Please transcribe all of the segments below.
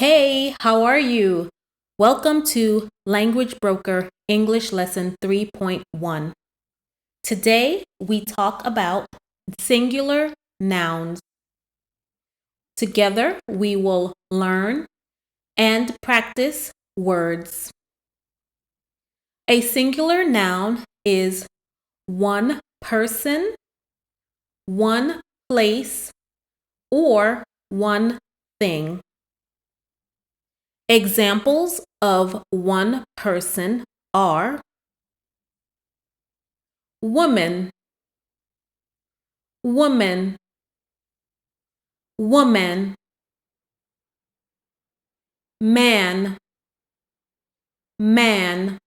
Hey, how are you? Welcome to Language Broker English Lesson 3.1. Today we talk about singular nouns. Together we will learn and practice words. A singular noun is one person, one place, or one thing. Examples of one person are woman, woman, woman, man, man,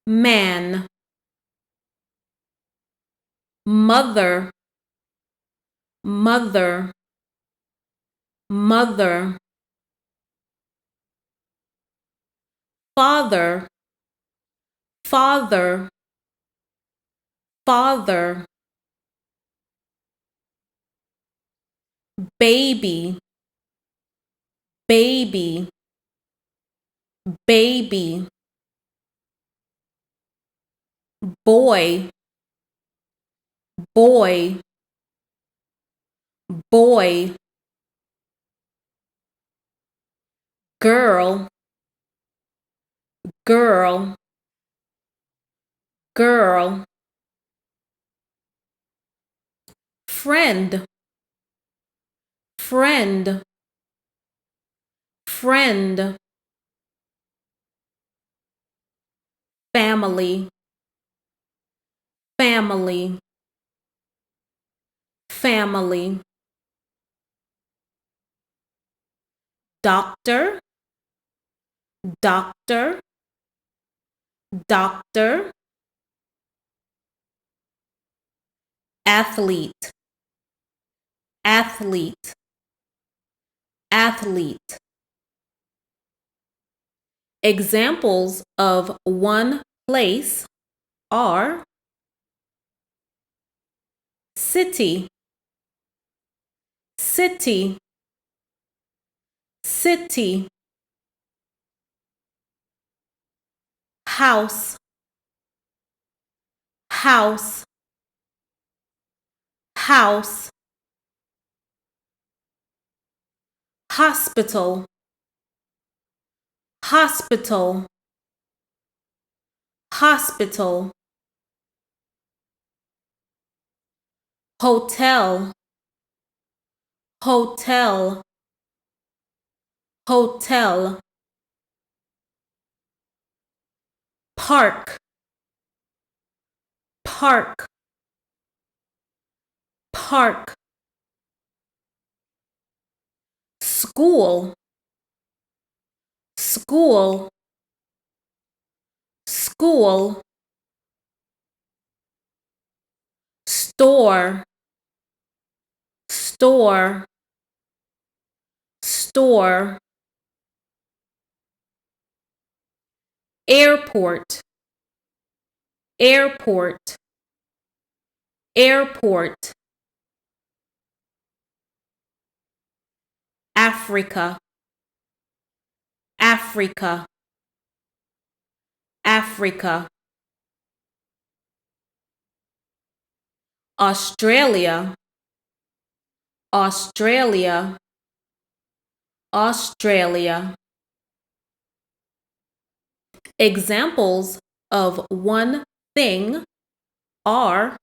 man, mother, mother, mother, father, father, father, baby, baby, baby, boy, boy, boy, girl, girl, girl, friend, friend, friend, family, family, family, doctor, doctor, doctor, athlete, athlete, athlete. Examples of one place are city, city, city, house, house, house, hospital, hospital, hospital, hotel, hotel, hotel, park, park, park, school, school, school, store, store, store, airport, airport, airport, Africa, Africa, Africa, Australia, Australia, Australia. Examples of one thing are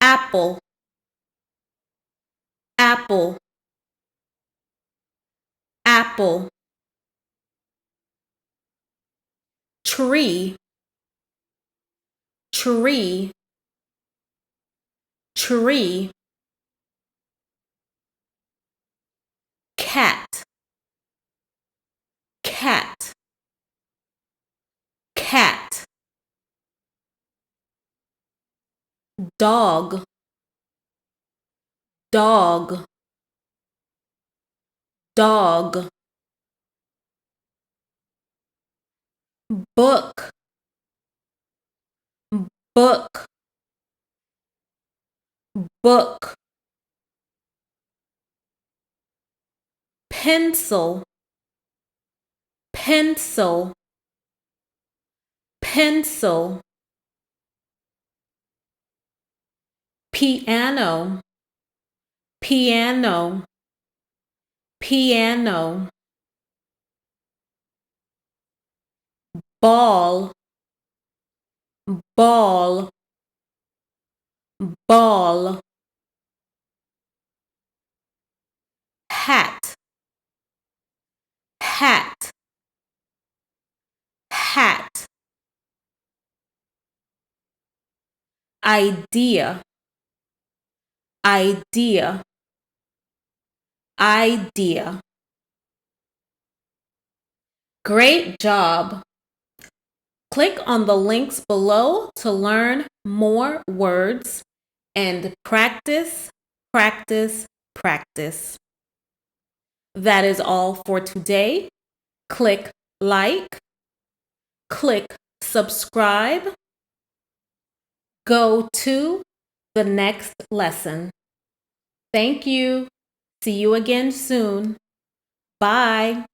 apple, apple, apple, tree, tree, tree, cat, cat, cat, dog, dog, dog, book, book, book, pencil, pencil, pencil. Piano, piano, piano. Ball, ball, ball. Hat, hat, hat. Idea, idea, idea. Great job. Click on the links below to learn more words and practice, practice, practice. That is all for today. Click like, click subscribe. Go to the next lesson. Thank you. See you again soon. Bye.